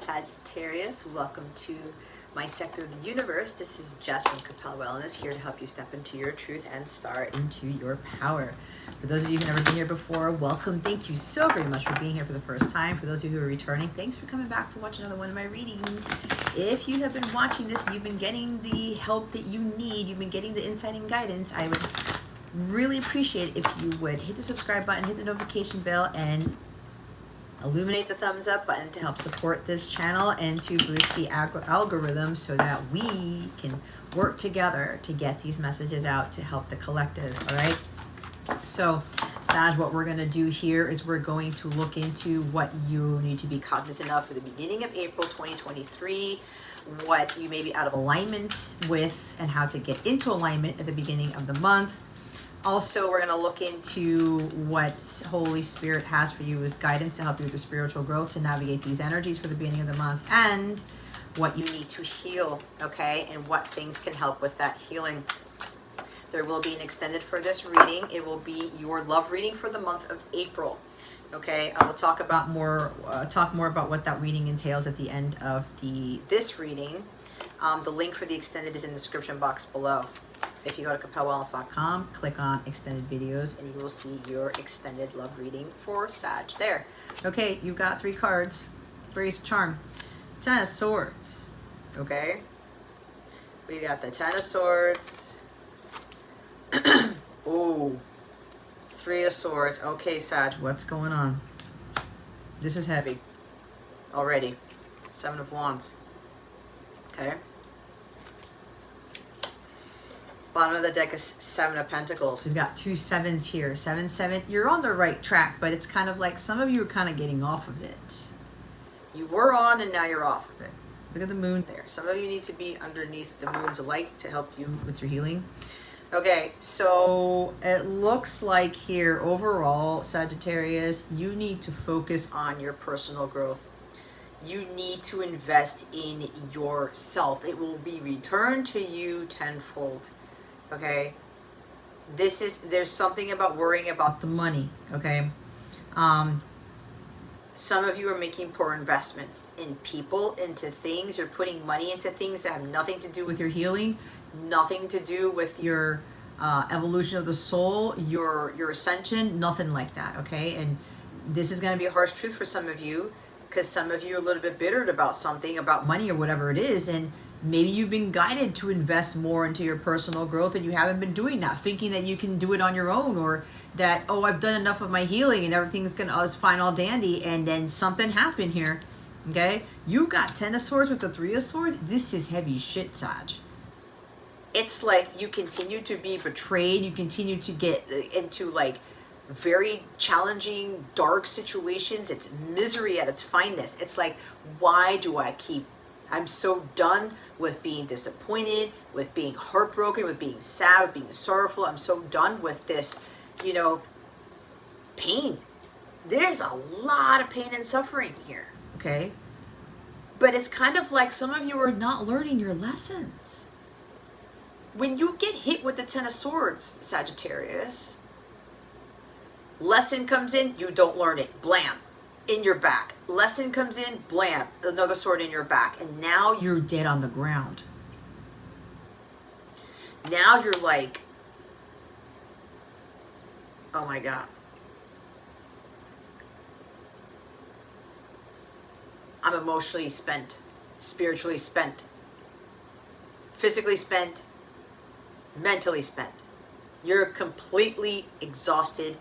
Sagittarius. Welcome to my sector of the universe. This is Jess from Capella Wellness, here to help you step into your truth and start into your power. For those of you who've never been here before, welcome. Thank you so very much for being here for the first time. For those of you who are returning, thanks for coming back to watch another one of my readings. If you have been watching this and you've been getting the help that you need, you've been getting the insight and guidance, I would really appreciate if you would hit the subscribe button, hit the notification bell, and illuminate the thumbs up button to help support this channel and to boost the algorithm so that we can work together to get these messages out to help the collective. All right, so Sag, what we're going to do here is we're going to look into what you need to be cognizant of for the beginning of April 2023, what you may be out of alignment with, and how to get into alignment at the beginning of the month. Also, we're going to look into what Holy Spirit has for you as guidance to help you with your spiritual growth, to navigate these energies for the beginning of the month, and what you need to heal, okay, and what things can help with that healing. There will be an extended for this reading. It will be your love reading for the month of April, okay? I will talk more about what that reading entails at the end of this reading. The link for the extended is in the description box below. If you go to capellawellness.com, click on extended videos, and you will see your extended love reading for Sag there. Okay, you've got 3 cards. Raise charm. 10 of Swords. Okay. We got the 10 of Swords. Oh, 3 of Swords. Okay, Sag, what's going on? This is heavy already. 7 of Wands. Okay. Bottom of the deck is 7 of Pentacles. We've got 2 7s here. 7, 7. You're on the right track, but it's kind of like some of you are kind of getting off of it. You were on and now you're off of it. Look at the moon there. Some of you need to be underneath the moon's light to help you with your healing. Okay, so it looks like here overall, Sagittarius, you need to focus on your personal growth. You need to invest in yourself. It will be returned to you tenfold. Okay, there's something about worrying about the money. Okay, some of you are making poor investments in people, into things. You're putting money into things that have nothing to do with your healing, nothing to do with your evolution of the soul, your ascension, nothing like that. Okay, and this is going to be a harsh truth for some of you, because some of you are a little bit bittered about something, about money or whatever it is, and maybe you've been guided to invest more into your personal growth and you haven't been doing that, thinking that you can do it on your own, or that, oh, I've done enough of my healing and everything's it's fine, all dandy, and then something happened here. Okay, you got 10 of Swords with the 3 of Swords. This is heavy shit, Sag. It's like you continue to be betrayed. You continue to get into like very challenging, dark situations. It's misery at its finest. It's like, why do I'm so done with being disappointed, with being heartbroken, with being sad, with being sorrowful. I'm so done with this, pain. There's a lot of pain and suffering here, okay? But it's kind of like some of you are not learning your lessons. When you get hit with the 10 of Swords, Sagittarius, lesson comes in, you don't learn it. Blam. In your back. Lesson comes in, blam. Another sword in your back. And now you're dead on the ground. Now you're like, oh my God. I'm emotionally spent. Spiritually spent. Physically spent. Mentally spent. You're completely exhausted.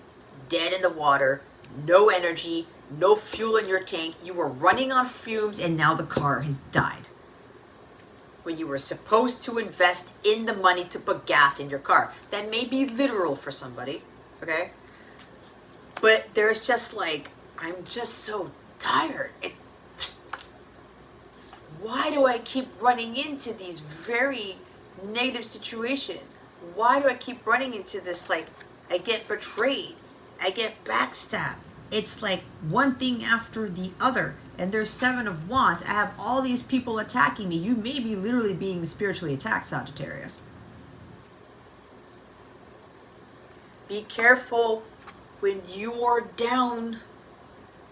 Dead in the water. No energy. No fuel in your tank. You were running on fumes and now the car has died. When you were supposed to invest in the money to put gas in your car. That may be literal for somebody, okay? But there's just like, I'm just so tired. Why do I keep running into these very negative situations? Why do I keep running into this, like, I get betrayed, I get backstabbed? It's like one thing after the other. And there's 7 of Wands. I have all these people attacking me. You may be literally being spiritually attacked, Sagittarius. Be careful when you are down.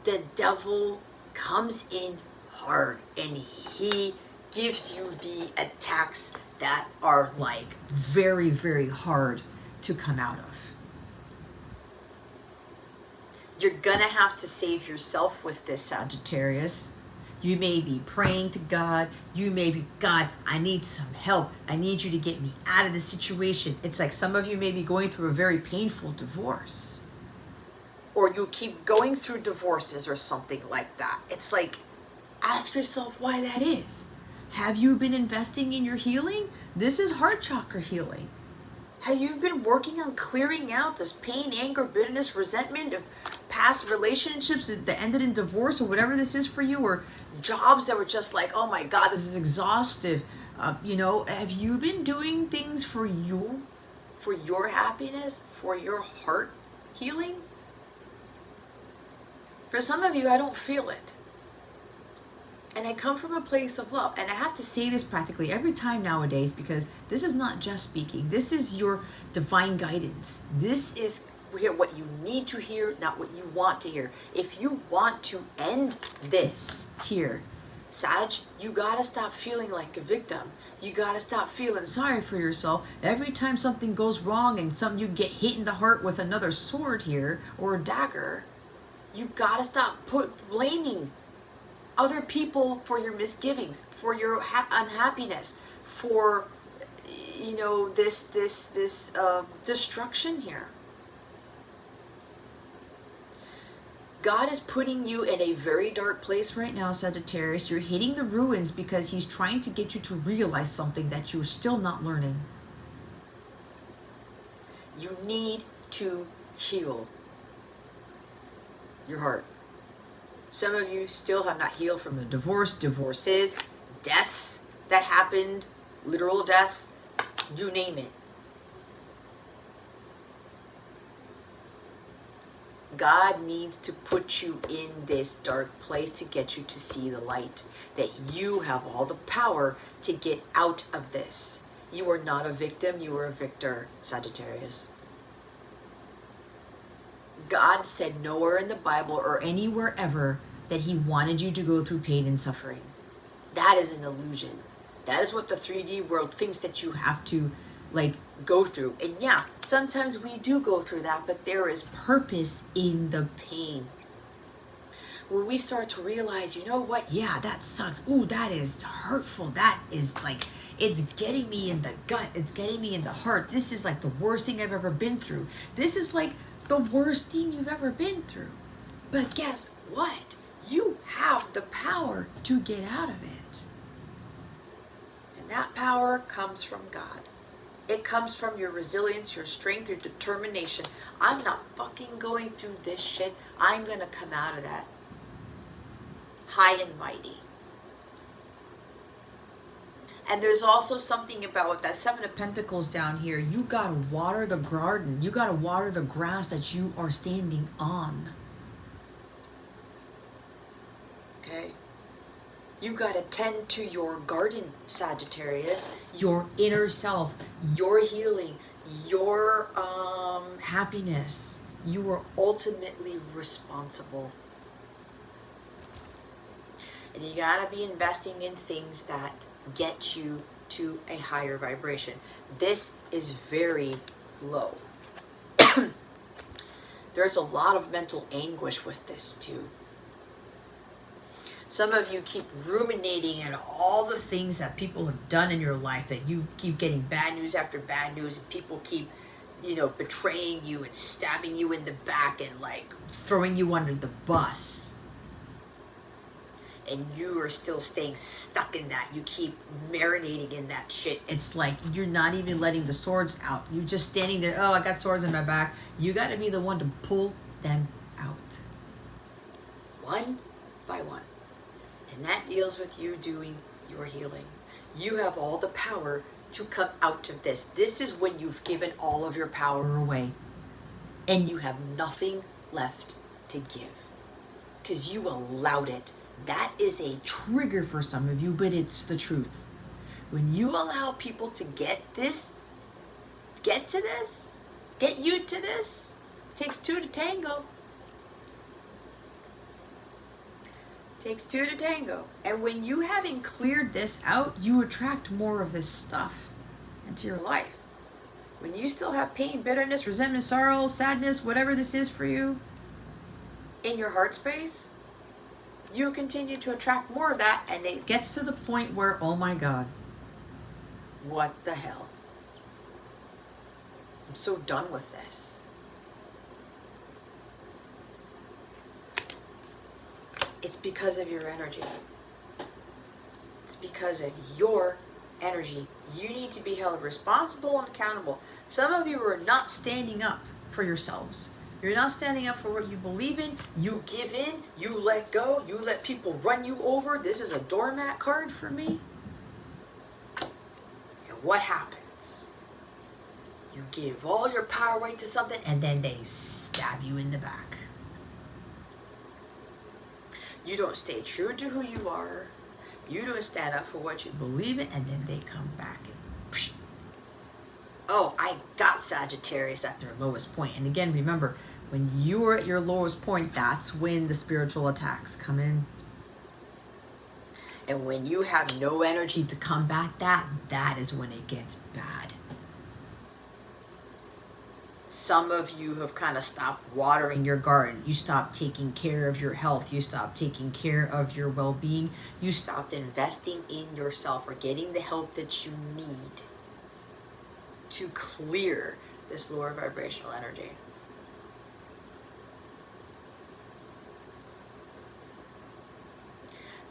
The devil comes in hard, and he gives you the attacks that are like very, very hard to come out of. You're gonna have to save yourself with this, Sagittarius. You may be praying to God. You may be, God, I need some help. I need you to get me out of this situation. It's like some of you may be going through a very painful divorce. Or you keep going through divorces or something like that. It's like, ask yourself why that is. Have you been investing in your healing? This is heart chakra healing. Have you been working on clearing out this pain, anger, bitterness, resentment of past relationships that ended in divorce or whatever this is for you, or jobs that were just like, oh my God, this is exhaustive. Have you been doing things for you, for your happiness, for your heart healing? For some of you, I don't feel it. And I come from a place of love. And I have to say this practically every time nowadays, because this is not just speaking. This is your divine guidance. This is what you need to hear, not what you want to hear. If you want to end this here, Sag, you gotta stop feeling like a victim. You gotta stop feeling sorry for yourself. Every time something goes wrong and you get hit in the heart with another sword here or a dagger, you gotta stop blaming other people for your misgivings, for your unhappiness, for this destruction here. God is putting you in a very dark place right now, Sagittarius. You're hitting the ruins because he's trying to get you to realize something that you're still not learning. You need to heal your heart. Some of you still have not healed from a divorce, divorces, deaths that happened, literal deaths, you name it. God needs to put you in this dark place to get you to see the light. That you have all the power to get out of this. You are not a victim, you are a victor, Sagittarius. God said nowhere in the Bible or anywhere ever that he wanted you to go through pain and suffering. That is an illusion. That is what the 3D world thinks that you have to go through. And yeah, sometimes we do go through that, but there is purpose in the pain. When we start to realize, you know what? Yeah, that sucks. Ooh, that is hurtful. That is it's getting me in the gut. It's getting me in the heart. This is like the worst thing I've ever been through. This is like the worst thing you've ever been through. But guess what? You have the power to get out of it. And that power comes from God. It comes from your resilience, your strength, your determination. I'm not fucking going through this shit. I'm going to come out of that high and mighty. And there's also something about that 7 of Pentacles down here. You got to water the garden. You got to water the grass that you are standing on. Okay? You got to tend to your garden, Sagittarius. Your inner self, your healing, your happiness. You are ultimately responsible. And you got to be investing in things that get you to a higher vibration. This is very low. There's a lot of mental anguish with this too. Some of you keep ruminating on all the things that people have done in your life, that you keep getting bad news after bad news, and people keep, betraying you and stabbing you in the back and throwing you under the bus. And you are still staying stuck in that. You keep marinating in that shit. It's like you're not even letting the swords out. You're just standing there, oh, I got swords in my back. You got to be the one to pull them out. One by one. And that deals with you doing your healing. You have all the power to come out of this. This is when you've given all of your power away. And you have nothing left to give. Because you allowed it. That is a trigger for some of you, but it's the truth. When you allow people to get to this, get you to this, it takes two to tango. Takes two to tango. And when you haven't cleared this out, you attract more of this stuff into your life. When you still have pain, bitterness, resentment, sorrow, sadness, whatever this is for you, in your heart space, you continue to attract more of that, and it gets to the point where, oh my God, what the hell? I'm so done with this. It's because of your energy. It's because of your energy. You need to be held responsible and accountable. Some of you are not standing up for yourselves. You're not standing up for what you believe in. You give in. You let go. You let people run you over. This is a doormat card for me. And what happens? You give all your power away to something, and then they stab you in the back. You don't stay true to who you are. You don't stand up for what you believe in, and then they come back and psh. Oh, I got Sagittarius at their lowest point. And again, remember, when you are at your lowest point, that's when the spiritual attacks come in. And when you have no energy to combat that, that is when it gets bad. Some of you have kind of stopped watering your garden. You stopped taking care of your health. You stopped taking care of your well-being. You stopped investing in yourself or getting the help that you need to clear this lower vibrational energy.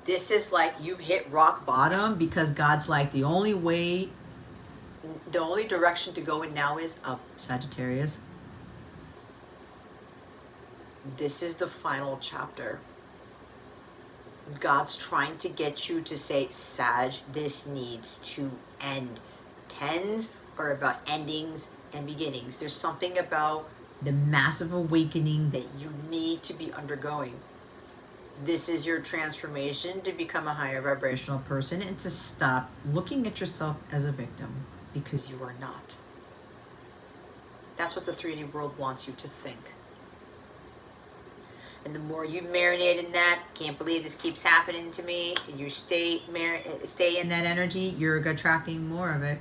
This is like you've hit rock bottom, because God's like, the only direction to go in now is up, Sagittarius. This is the final chapter. God's trying to get you to say, Sag, this needs to end. Tens are about endings and beginnings. There's something about the massive awakening that you need to be undergoing. This is your transformation to become a higher vibrational person and to stop looking at yourself as a victim, because you are not. That's what the 3D world wants you to think. And the more you marinate in that, can't believe this keeps happening to me, and you stay in that energy, you're attracting more of it.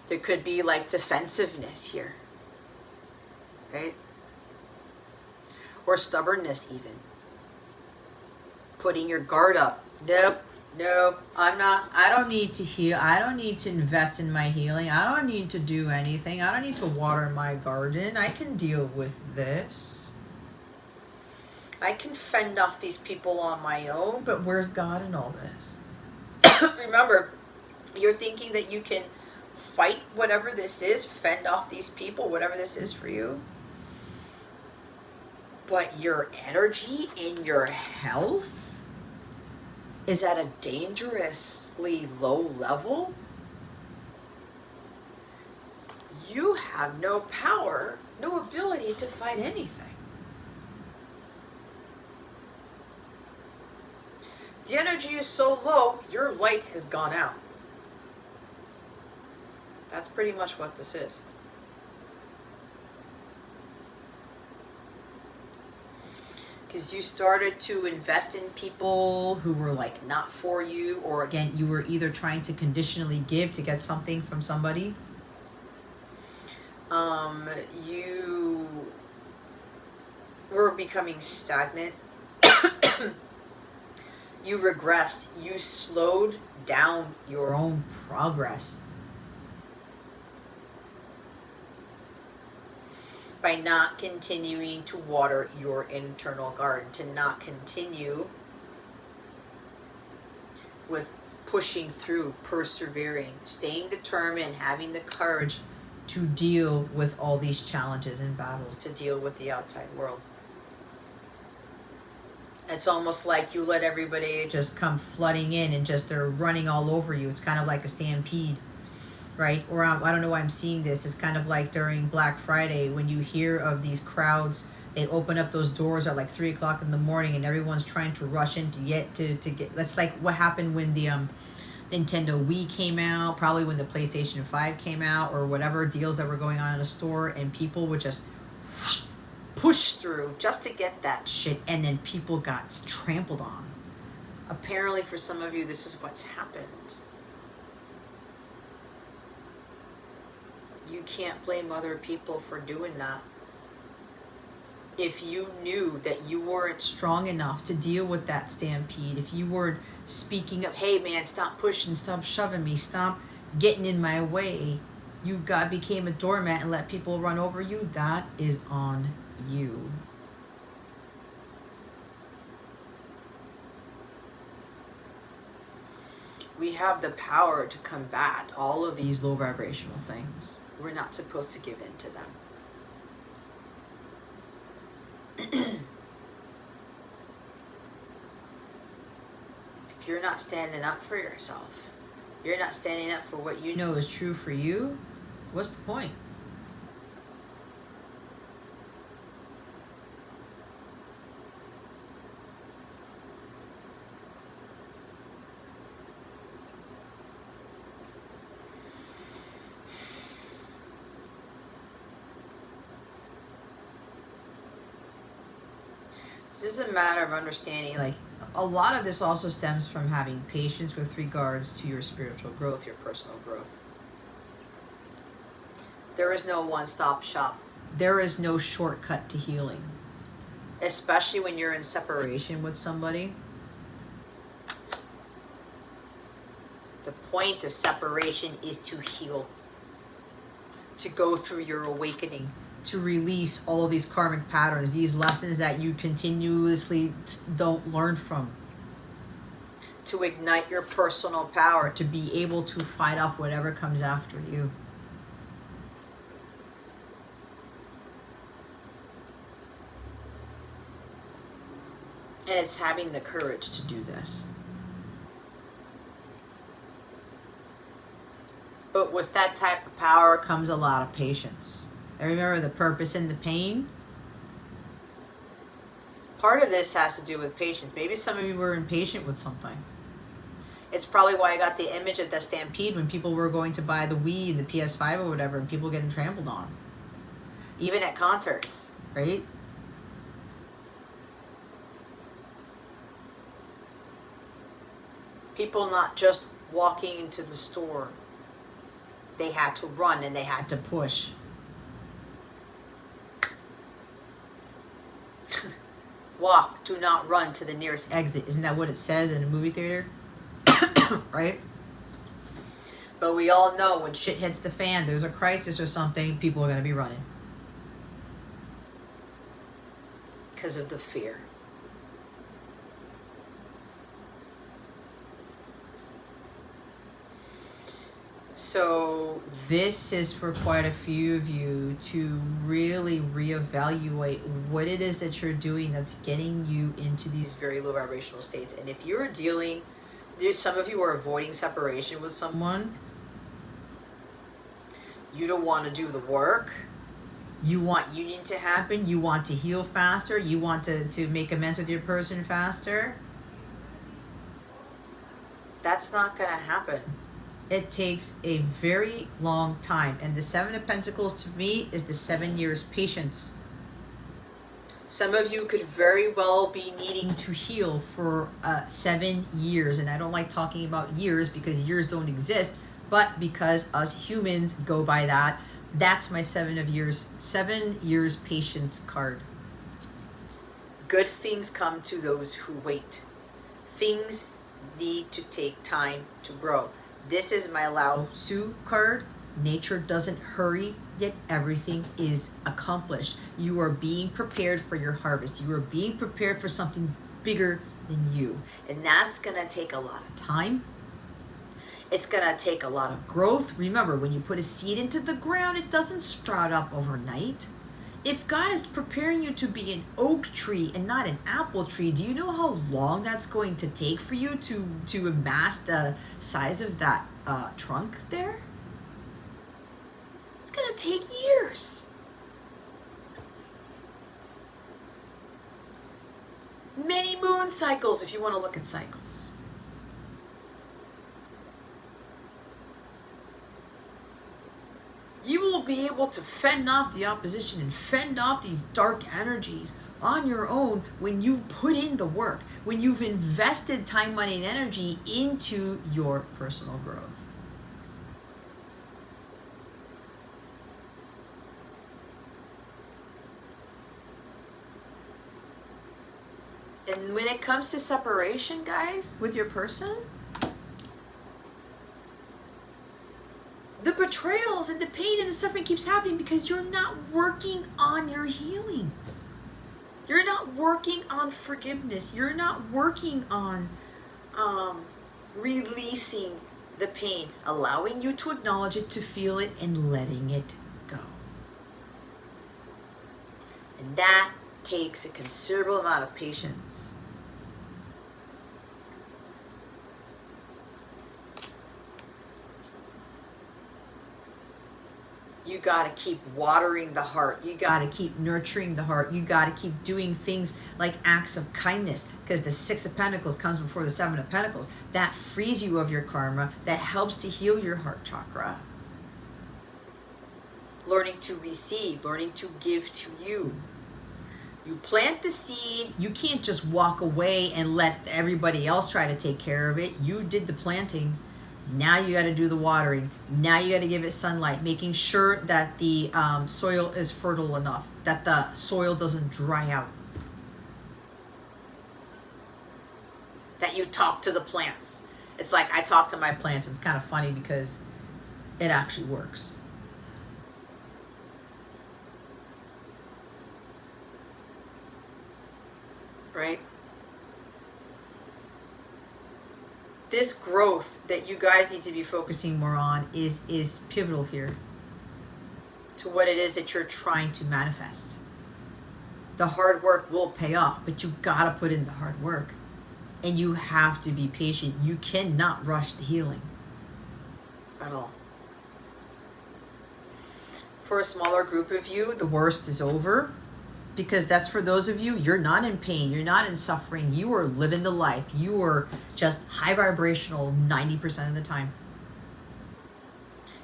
There could be like defensiveness here, right? Or stubbornness even. Putting your guard up. Nope, I don't need to heal. I don't need to invest in my healing. I don't need to do anything. I don't need to water my garden. I can deal with this. I can fend off these people on my own, but where's God in all this? Remember, you're thinking that you can fight whatever this is, fend off these people, whatever this is for you. But your energy and your health is at a dangerously low level. You have no power, no ability to fight anything. The energy is so low, your light has gone out. That's pretty much what this is. Because you started to invest in people who were like not for you, or again, you were either trying to conditionally give to get something from somebody. You were becoming stagnant. You regressed. You slowed down your own progress by not continuing to water your internal garden, to not continue with pushing through, persevering, staying determined, having the courage to deal with all these challenges and battles, to deal with the outside world. It's almost like you let everybody just come flooding in and just they're running all over you. It's kind of like a stampede. Right? Or I don't know why I'm seeing this. It's kind of like during Black Friday when you hear of these crowds. They open up those doors at like 3 o'clock in the morning, and everyone's trying to rush in to get. That's like what happened when the Nintendo Wii came out. Probably when the PlayStation 5 came out, or whatever deals that were going on in a store, and people would just pushed through just to get that shit, and then people got trampled on. Apparently for some of you, this is what's happened. You can't blame other people for doing that. If you knew that you weren't strong enough to deal with that stampede, if you weren't speaking up, hey man, stop pushing, stop shoving me, stop getting in my way, you became a doormat and let people run over you, that is on you. We have the power to combat all of these low vibrational things. We're not supposed to give in to them. If you're not standing up for yourself, you're not standing up for what you know is true for you, what's the point? This is a matter of understanding, like, a lot of this also stems from having patience with regards to your spiritual growth, your personal growth. There is no one-stop shop. There is no shortcut to healing. Especially when you're in separation with somebody. The point of separation is to heal. To go through your awakening. To release all of these karmic patterns, these lessons that you continuously don't learn from. To ignite your personal power, to be able to fight off whatever comes after you. And it's having the courage to do this. But with that type of power comes a lot of patience. And remember the purpose and the pain. Part of this has to do with patience. Maybe some of you were impatient with something. It's probably why I got the image of the stampede when people were going to buy the Wii and the PS5 or whatever, and people getting trampled on. Even at concerts, right? People not just walking into the store. They had to run and they had to push. Walk, do not run to the nearest exit. Isn't that what it says in a movie theater? Right? But we all know when shit hits the fan, there's a crisis or something, people are going to be running. Because of the fear. So this is for quite a few of you to really reevaluate what it is that you're doing that's getting you into these very low vibrational states. And if you're dealing, there's some of you are avoiding separation with someone. You don't want to do the work. You want union to happen. You want to heal faster. You want to make amends with your person faster. That's not going to happen. It takes a very long time. And the Seven of Pentacles to me is the 7 years patience. Some of you could very well be needing to heal for 7 years. And I don't like talking about years because years don't exist. But because us humans go by that, that's my 7 years patience card. Good things come to those who wait. Things need to take time to grow. This is my Lao Tzu card. Nature doesn't hurry, yet everything is accomplished. You are being prepared for your harvest. You are being prepared for something bigger than you. And that's going to take a lot of time. It's going to take a lot of growth. Remember, when you put a seed into the ground, it doesn't sprout up overnight. If God is preparing you to be an oak tree and not an apple tree, do you know how long that's going to take for you to amass the size of that trunk there? It's going to take years. Many moon cycles if you want to look at cycles. You will be able to fend off the opposition and fend off these dark energies on your own when you've put in the work, when you've invested time, money, and energy into your personal growth. And when it comes to separation, guys, with your person, the betrayals and the pain and the suffering keeps happening because you're not working on your healing. You're not working on forgiveness. You're not working on releasing the pain, allowing you to acknowledge it, to feel it, and letting it go. And that takes a considerable amount of patience. You got to keep watering the heart. You got to keep nurturing the heart. You got to keep doing things like acts of kindness, because the Six of Pentacles comes before the Seven of Pentacles. That frees you of your karma. That helps to heal your heart chakra. Learning to receive, learning to give to you. You plant the seed. You can't just walk away and let everybody else try to take care of it. You did the planting. Now you got to do the watering. Now you got to give it sunlight, making sure that the soil is fertile enough, that the soil doesn't dry out. That you talk to the plants. It's like I talk to my plants. It's kind of funny because it actually works. Right? This growth that you guys need to be focusing more on is pivotal here to what it is that you're trying to manifest. The hard work will pay off, but you gotta put in the hard work. And you have to be patient. You cannot rush the healing at all. For a smaller group of you, the worst is over. Because that's for those of you, you're not in pain, you're not in suffering, you are living the life. You are just high vibrational 90% of the time.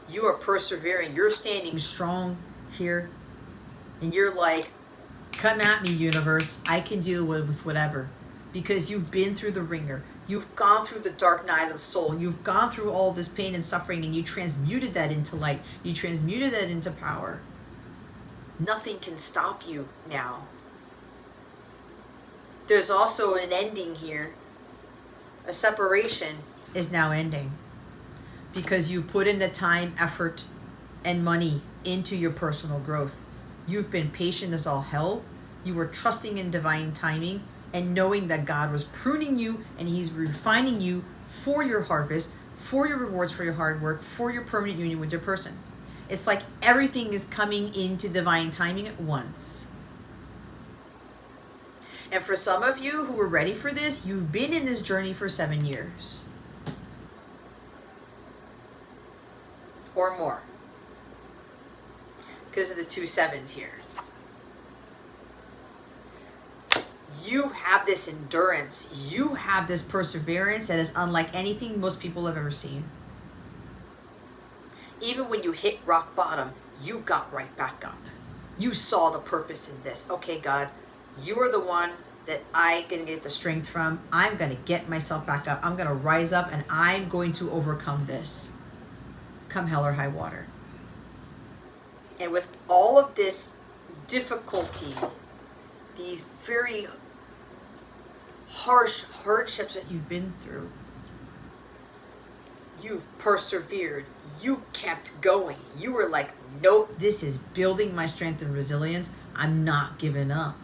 You are persevering, you're standing strong here. And you're like, come at me, universe, I can deal with whatever. Because you've been through the ringer. You've gone through the dark night of the soul. You've gone through all this pain and suffering, and you transmuted that into light. You transmuted that into power. Nothing can stop you now. There's also an ending here. A separation is now ending. Because you put in the time, effort, and money into your personal growth. You've been patient as all hell. You were trusting in divine timing and knowing that God was pruning you and He's refining you for your harvest, for your rewards for your hard work, for your permanent union with your person. It's like everything is coming into divine timing at once. And for some of you who are ready for this, you've been in this journey for 7 years. Or more. Because of the 2 7s here. You have this endurance. You have this perseverance that is unlike anything most people have ever seen. Even when you hit rock bottom, you got right back up. You saw the purpose in this. Okay, God, you are the one that I can get the strength from. I'm going to get myself back up. I'm going to rise up and I'm going to overcome this. Come hell or high water. And with all of this difficulty, these very harsh hardships that you've been through, you've persevered. You kept going. You were like, nope, this is building my strength and resilience. I'm not giving up.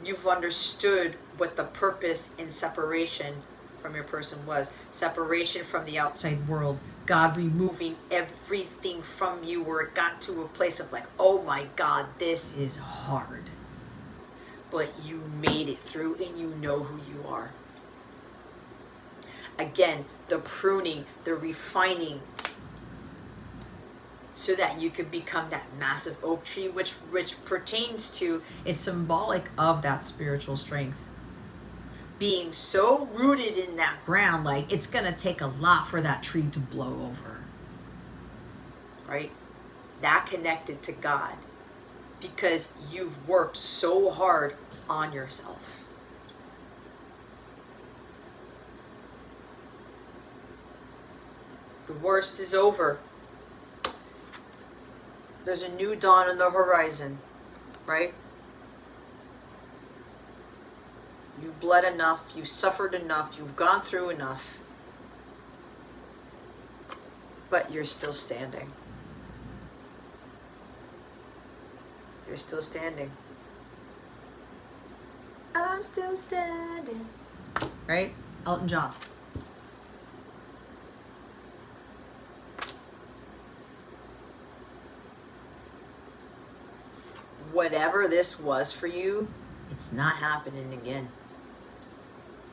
You've understood what the purpose in separation from your person was. Separation from the outside world. God removing everything from you where it got to a place of like, oh my God, this is hard. But you made it through and you know who you are. Again, the pruning, the refining, so that you could become that massive oak tree, which pertains to, it's symbolic of that spiritual strength. being so rooted in that ground, like it's going to take a lot for that tree to blow over. Right? That connected to God because you've worked so hard on yourself. The worst is over. There's a new dawn on the horizon, right? You've bled enough, you've suffered enough, you've gone through enough. But you're still standing. You're still standing. I'm still standing. Right? Elton John. Whatever this was for you, it's not happening again.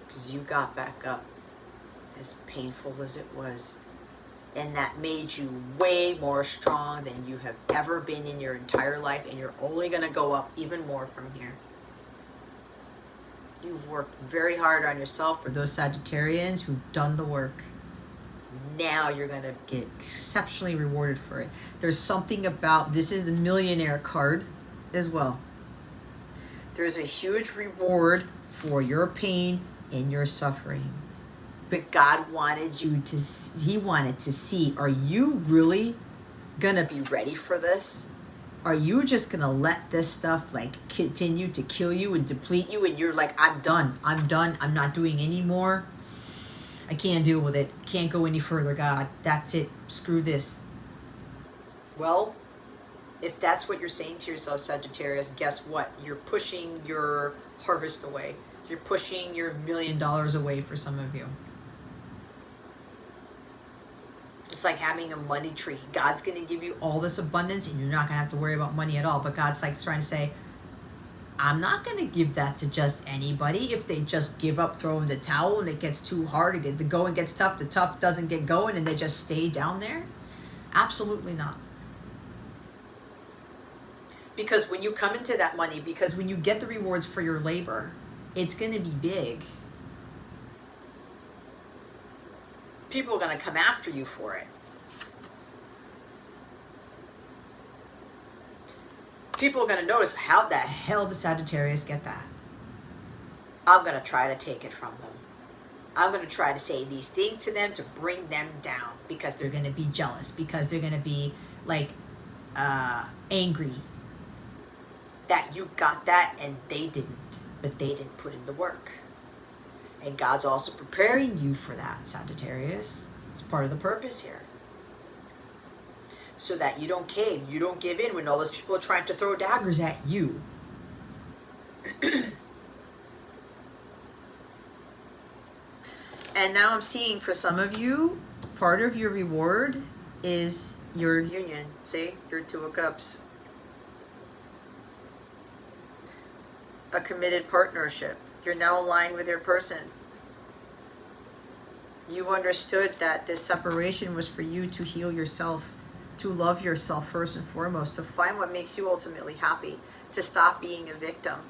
Because you got back up, as painful as it was. And that made you way more strong than you have ever been in your entire life. And you're only going to go up even more from here. You've worked very hard on yourself. For those Sagittarians who've done the work, now you're going to get exceptionally rewarded for it. There's something about, this is the millionaire card as well. There's a huge reward for your pain and your suffering. But God wanted you to, he wanted to see, are you really going to be ready for this? Are you just going to let this stuff like continue to kill you and deplete you? And you're like, I'm done. I'm not doing any more. I can't deal with it. Can't go any further, God. That's it. Screw this. Well, if that's what you're saying to yourself, Sagittarius, guess what? You're pushing your harvest away. You're pushing your $1 million away for some of you. It's like having a money tree. God's going to give you all this abundance and you're not going to have to worry about money at all. But God's like trying to say, I'm not going to give that to just anybody. If they just give up throwing the towel and it gets too hard, the going gets tough, the tough doesn't get going, and they just stay down there. Absolutely not. Because when you come into that money, because when you get the rewards for your labor, it's going to be big. People are going to come after you for it. People are going to notice, how the hell did Sagittarius get that? I'm going to try to take it from them. I'm going to try to say these things to them to bring them down because they're going to be jealous, because they're going to be like angry that you got that and they didn't, but they didn't put in the work. And God's also preparing you for that, Sagittarius. It's part of the purpose here. So that you don't cave, you don't give in when all those people are trying to throw daggers at you. And now I'm seeing for some of you, part of your reward is your union. See, your Two of Cups. A committed partnership. You're now aligned with your person. You understood that this separation was for you to heal yourself, to love yourself first and foremost, to find what makes you ultimately happy, to stop being a victim.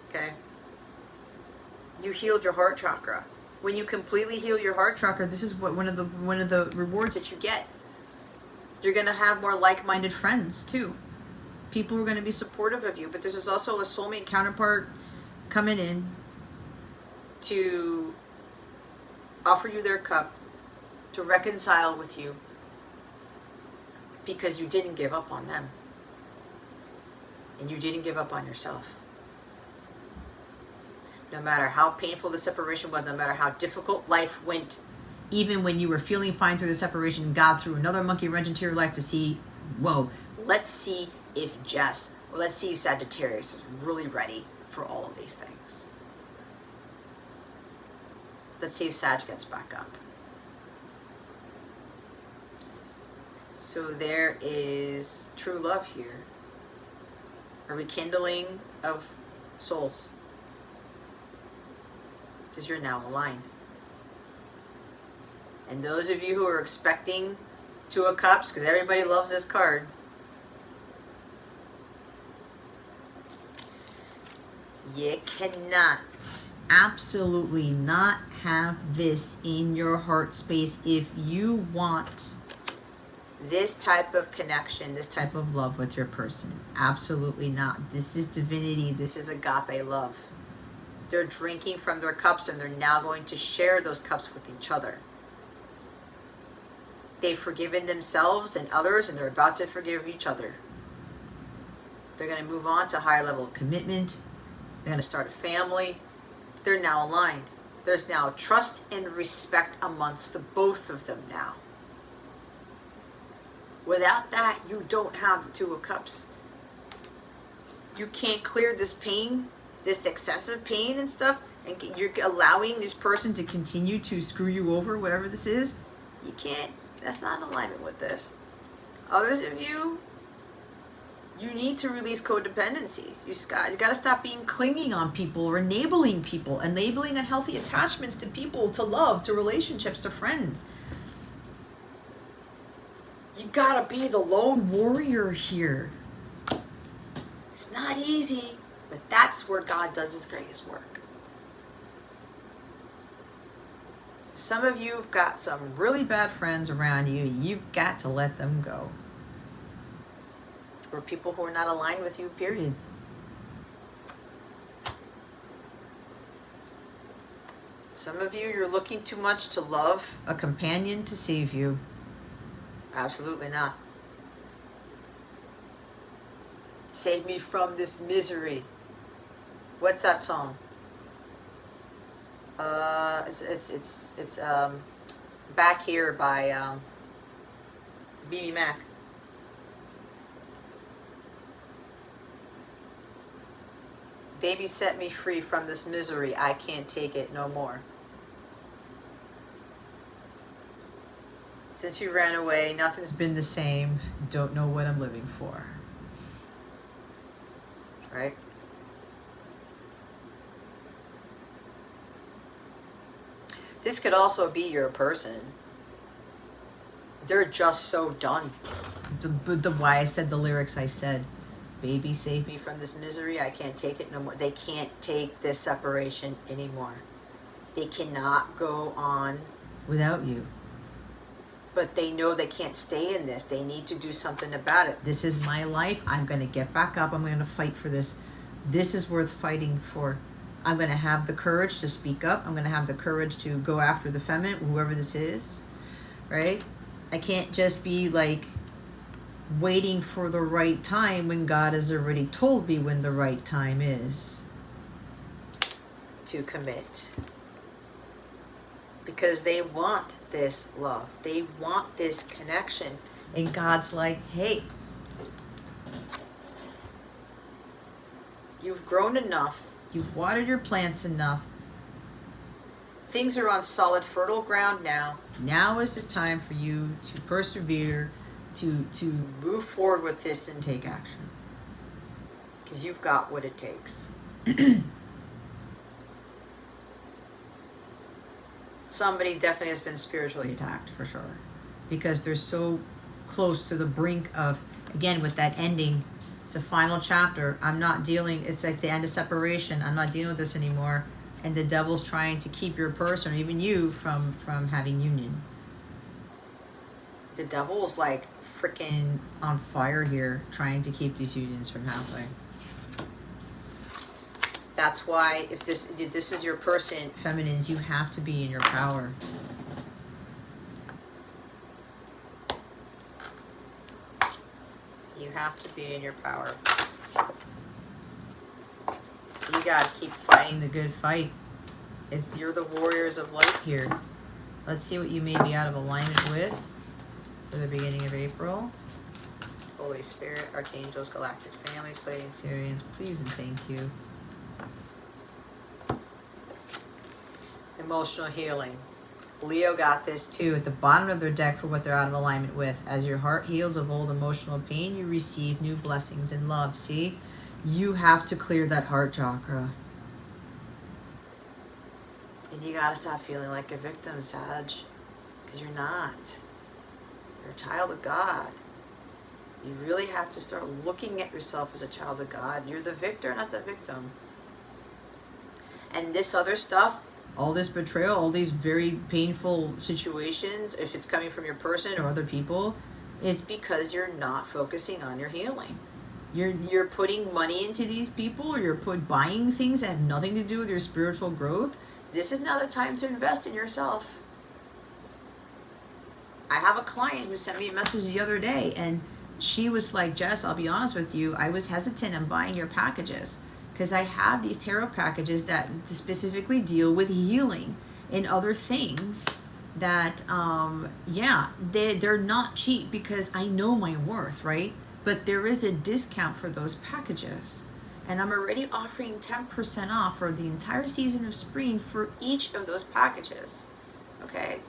Okay? You healed your heart chakra. When you completely heal your heart chakra, this is what one of the rewards that you get. You're going to have more like-minded friends too. People are going to be supportive of you, but this is also a soulmate counterpart coming in to offer you their cup, to reconcile with you, because you didn't give up on them. And you didn't give up on yourself. No matter how painful the separation was, no matter how difficult life went, even when you were feeling fine through the separation, God threw another monkey wrench into your life to see, whoa, let's see if Sagittarius is really ready for all of these things. Let's see if Sag gets back up. So there is true love here. A rekindling of souls. Because you're now aligned. And those of you who are expecting Two of Cups, because everybody loves this card, You cannot, absolutely not have this in your heart space if you want this type of connection, this type of love with your person. Absolutely not. This is divinity. This is agape love. They're drinking from their cups and they're now going to share those cups with each other. They've forgiven themselves and others, and they're about to forgive each other. They're going to move on to a higher level of commitment. They're going to start a family. They're now aligned. There's now trust and respect amongst the both of them now. Without that, you don't have the Two of Cups. You can't clear this pain, this excessive pain and stuff, and you're allowing this person to continue to screw you over, whatever this is. You can't. That's not in alignment with this. Others of you, you need to release codependencies. You got to stop being clinging on people or enabling people, enabling unhealthy attachments to people, to love, to relationships, to friends. You got to be the lone warrior here. It's not easy, but that's where God does his greatest work. Some of you have got some really bad friends around you. You've got to let them go. Or people who are not aligned with you, period. Some of you, you're looking too much to love a companion to save you. Absolutely not. Save me from this misery. What's that song? It's Back Here by BB Mac. Baby, set me free from this misery. I can't take it no more. Since you ran away, nothing's been the same. Don't know what I'm living for. Right? This could also be your person. They're just so done. The why I said the lyrics I said. Baby, save me from this misery. I can't take it no more. They can't take this separation anymore. They cannot go on without you. But they know they can't stay in this. They need to do something about it. This is my life. I'm going to get back up. I'm going to fight for this. This is worth fighting for. I'm going to have the courage to speak up. I'm going to have the courage to go after the feminine, whoever this is, right? I can't just be like waiting for the right time when God has already told me when the right time is to commit. Because they want this love. They want this connection. And God's like, hey, you've grown enough. You've watered your plants enough. Things are on solid, fertile ground now. Now is the time for you to persevere, to move forward with this and take action. Because you've got what it takes. Somebody definitely has been spiritually attacked, for sure. Because they're so close to the brink of, again, with that ending, it's a final chapter. I'm not dealing, it's like the end of separation. I'm not dealing with this anymore. And the devil's trying to keep your person, or even you, from having union. The devil's like freaking on fire here, trying to keep these unions from happening. That's why if this is your person, feminines, you have to be in your power. You have to be in your power. You gotta keep fighting the good fight. You're the warriors of light here. Let's see what you may be out of alignment with for the beginning of April. Holy Spirit, Archangels, Galactic Families, Pleiadians, please and thank you. Emotional healing. Leo got this too at the bottom of their deck for what they're out of alignment with. As your heart heals of old emotional pain, you receive new blessings and love. See? You have to clear that heart chakra. And you gotta stop feeling like a victim, Sag. Because you're not. You're a child of God. You really have to start looking at yourself as a child of God. You're the victor, not the victim. And this other stuff, all this betrayal, all these very painful situations, if it's coming from your person or other people, is because you're not focusing on your healing. You're putting money into these people, or you're buying things that have nothing to do with your spiritual growth. This is not the time to invest in yourself. I have a client who sent me a message the other day, and she was like, Jess, I'll be honest with you, I was hesitant on buying your packages because I have these tarot packages that specifically deal with healing and other things that, they're not cheap because I know my worth, right? But there is a discount for those packages. And I'm already offering 10% off for the entire season of spring for each of those packages. Okay?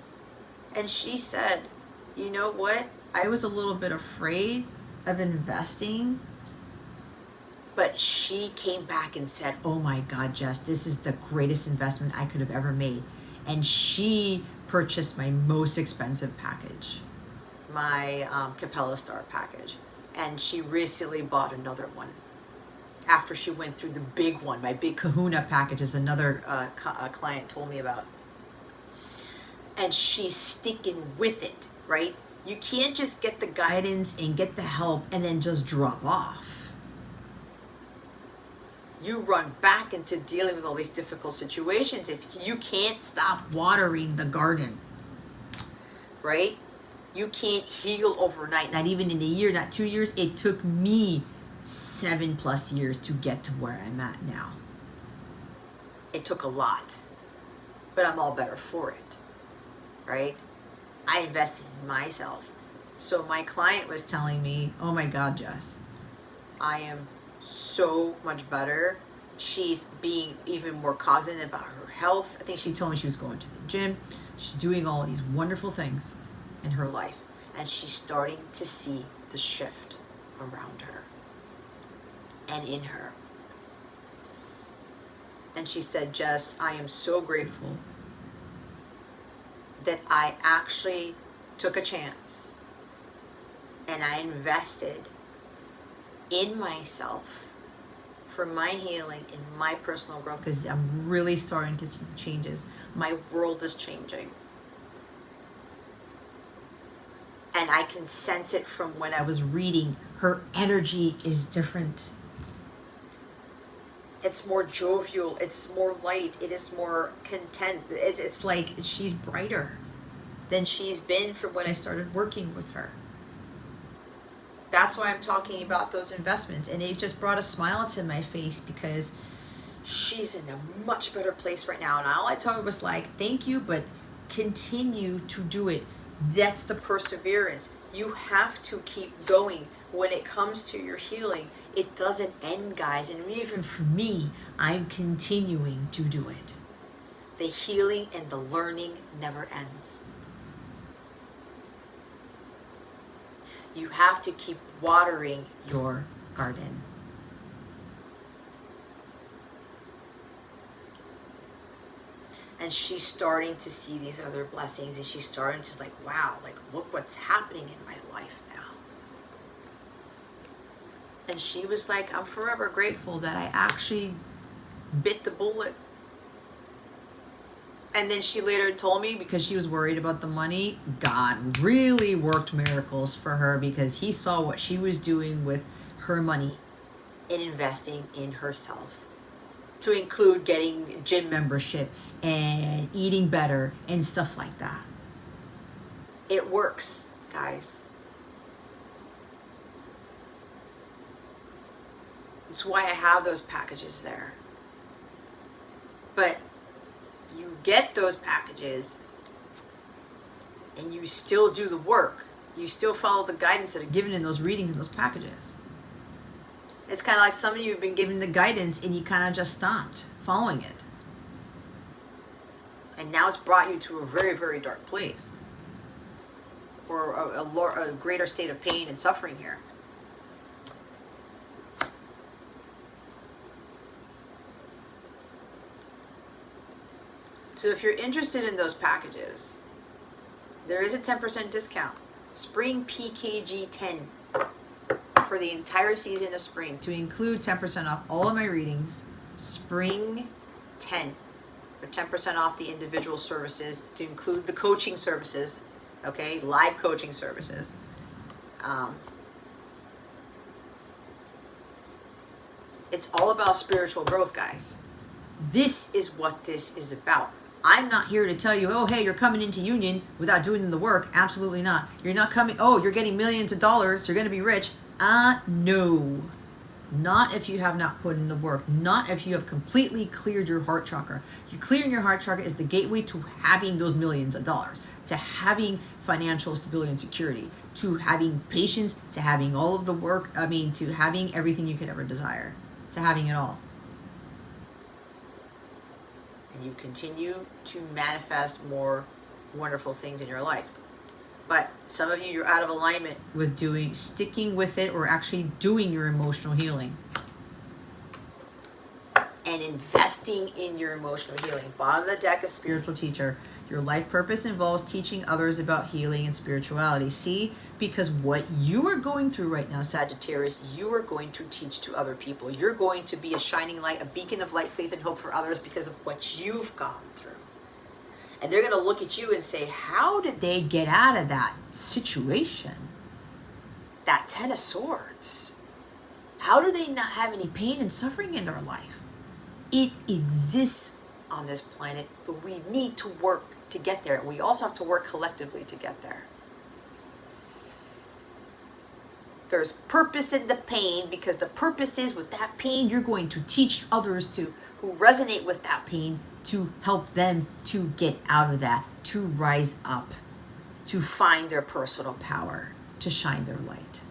And she said, you know what? I was a little bit afraid of investing. But she came back and said, oh my God, Jess, this is the greatest investment I could have ever made. And she purchased my most expensive package, my Capella Star package. And she recently bought another one after she went through the big one. My big kahuna package is another client told me about. And she's sticking with it, right? You can't just get the guidance and get the help and then just drop off. You run back into dealing with all these difficult situations if you can't stop watering the garden, right? You can't heal overnight, not even in a year, not 2 years. It took me 7+ years to get to where I'm at now. It took a lot, but I'm all better for it, right? I invested in myself. So my client was telling me, oh my God, Jess, I am so much better. She's being even more cognizant about her health. I think she told me she was going to the gym. She's doing all these wonderful things in her life, and she's starting to see the shift around her and in her. And she said, Jess, I am so grateful that I actually took a chance and I invested in myself for my healing and my personal growth, because I'm really starting to see the changes. My world is changing. And I can sense it from when I was reading. Her energy is different. It's more jovial. It's more light. It is more content. It's like she's brighter than she's been from when I started working with her. That's why I'm talking about those investments. And it just brought a smile to my face because she's in a much better place right now. And all I told her was like, thank you, but continue to do it. That's the perseverance. You have to keep going when it comes to your healing. It doesn't end, guys. And even for me, I'm continuing to do it. The healing and the learning never ends. You have to keep watering your garden. And she's starting to see these other blessings, and she's starting to like, wow, like look what's happening in my life now. And she was like, I'm forever grateful that I actually bit the bullet. And then she later told me, because she was worried about the money, God really worked miracles for her because he saw what she was doing with her money in investing in herself. To include getting gym membership and eating better and stuff like that. It works, guys. That's why I have those packages there. But you get those packages and you still do the work. You still follow the guidance that are given in those readings and those packages. It's kind of like some of you have been given the guidance and you kind of just stopped following it. And now it's brought you to a very, very dark place. Or a greater state of pain and suffering here. So if you're interested in those packages, there is a 10% discount. Spring PKG 10 for the entire season of spring, to include 10% off all of my readings, spring 10 for 10% off the individual services to include the coaching services, okay, live coaching services. It's all about spiritual growth, guys. This is what this is about. I'm not here to tell you, oh, hey, you're coming into union without doing the work. Absolutely not. You're not coming, oh, you're getting millions of dollars. You're going to be rich. No. Not if you have not put in the work. Not if you have completely cleared your heart chakra. You clearing your heart chakra is the gateway to having those millions of dollars, to having financial stability and security, to having patience, to having all of the work, to having everything you could ever desire, to having it all. And you continue to manifest more wonderful things in your life. But some of you, you're out of alignment with sticking with it or actually doing your emotional healing. And investing in your emotional healing. Bottom of the deck is spiritual teacher. Your life purpose involves teaching others about healing and spirituality. See, because what you are going through right now, Sagittarius, you are going to teach to other people. You're going to be a shining light, a beacon of light, faith, and hope for others because of what you've gone through. And they're going to look at you and say, how did they get out of that situation? That 10 of Swords. How do they not have any pain and suffering in their life? It exists on this planet, but we need to work to get there. And we also have to work collectively to get there. There's purpose in the pain, because the purpose is with that pain, you're going to teach others who resonate with that pain to help them to get out of that, to rise up, to find their personal power, to shine their light.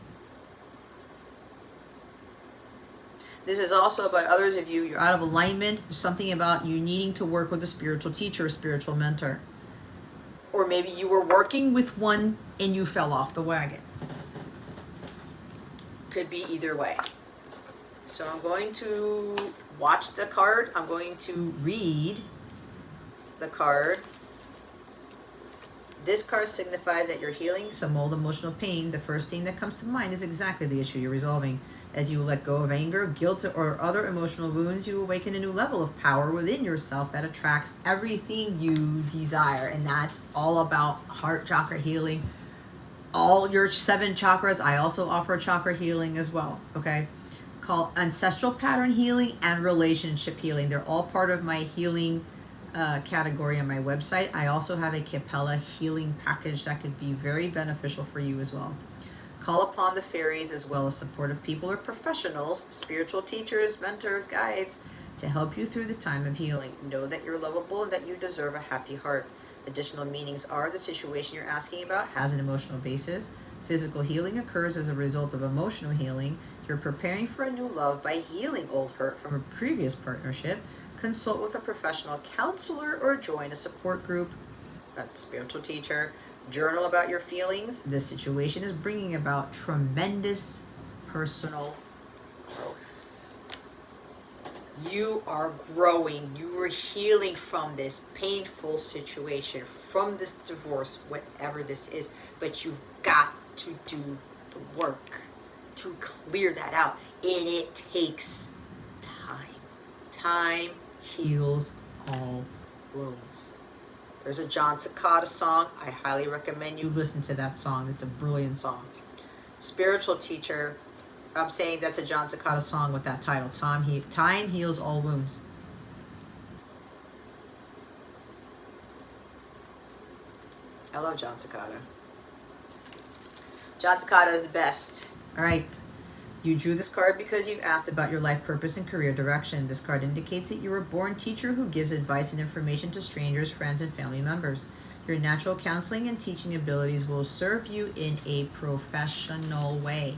This is also about others of you. You're out of alignment. There's something about you needing to work with a spiritual teacher, a spiritual mentor. Or maybe you were working with one and you fell off the wagon. Could be either way. So I'm going to watch the card. I'm going to read the card. This card signifies that you're healing some old emotional pain. The first thing that comes to mind is exactly the issue you're resolving. As you let go of anger, guilt, or other emotional wounds, you awaken a new level of power within yourself that attracts everything you desire. And that's all about heart chakra healing. All your 7 chakras. I also offer chakra healing as well. Okay. Called ancestral pattern healing and relationship healing. They're all part of my healing category on my website. I also have a Capella healing package that could be very beneficial for you as well. Call upon the fairies as well as supportive people or professionals, spiritual teachers, mentors, guides, to help you through this time of healing. Know that you're lovable and that you deserve a happy heart. Additional meanings are the situation you're asking about has an emotional basis. Physical healing occurs as a result of emotional healing. You're preparing for a new love by healing old hurt from a previous partnership. Consult with a professional counselor or join a support group, a spiritual teacher. Journal about your feelings. This situation is bringing about tremendous personal growth. You are growing. You are healing from this painful situation, from this divorce, whatever this is. But you've got to do the work to clear that out. And it takes time. Time heals all wounds. There's a John Cicada song. I highly recommend you listen to that song. It's a brilliant song. Spiritual teacher. I'm saying that's a John Cicada song with that title. Time heals all wounds. I love John Cicada. John Cicada is the best. All right. You drew this card because you asked about your life purpose and career direction. This card indicates that you were a born teacher who gives advice and information to strangers, friends, and family members. Your natural counseling and teaching abilities will serve you in a professional way.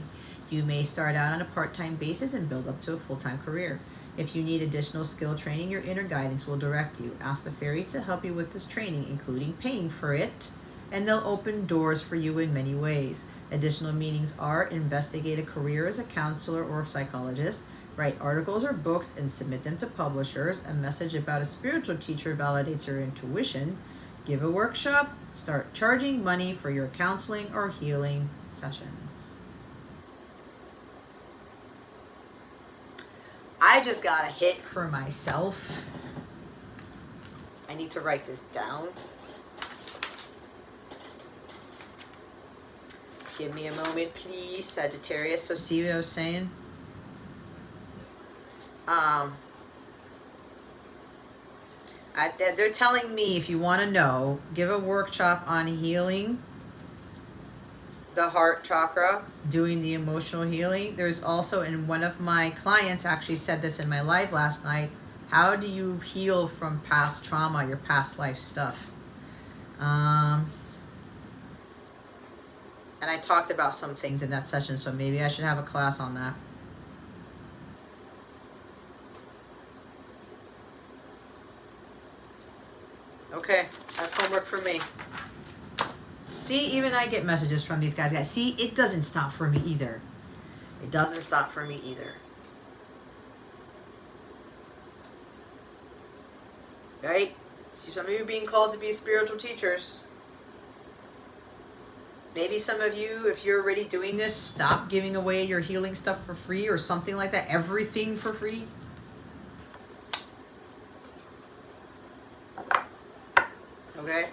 You may start out on a part-time basis and build up to a full-time career. If you need additional skill training, your inner guidance will direct you. Ask the fairies to help you with this training, including paying for it, and they'll open doors for you in many ways. Additional meanings are investigate a career as a counselor or a psychologist, write articles or books and submit them to publishers. A message about a spiritual teacher validates your intuition. Give a workshop. Start charging money for your counseling or healing sessions. I just got a hit for myself. I need to write this down. Give me a moment, please, Sagittarius. So see what I was saying? They're telling me, if you want to know, give a workshop on healing the heart chakra, doing the emotional healing. There's also, and one of my clients actually said this in my live last night, how do you heal from past trauma, your past life stuff? And I talked about some things in that session, so maybe I should have a class on that. Okay, that's homework for me. See, even I get messages from these guys. See, it doesn't stop for me either. It doesn't stop for me either. Right? See, some of you being called to be spiritual teachers. Maybe some of you, if you're already doing this, stop giving away your healing stuff for free or something like that. Everything for free. Okay?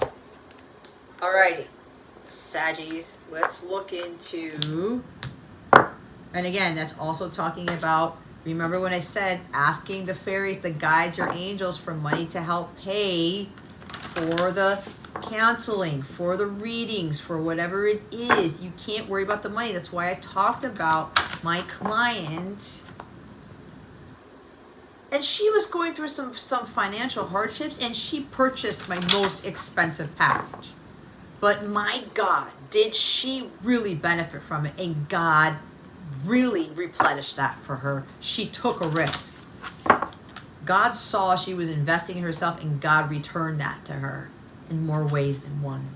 Alrighty. Saggies, let's look into, and again, that's also talking about, remember when I said asking the fairies, the guides, your angels for money to help pay for the counseling, for the readings, for whatever it is. You can't worry about the money. That's why I talked about my client, and she was going through some financial hardships, and she purchased my most expensive package. But my God, did she really benefit from it? And God really replenished that for her. She took a risk. God saw she was investing in herself, and God returned that to her in more ways than one.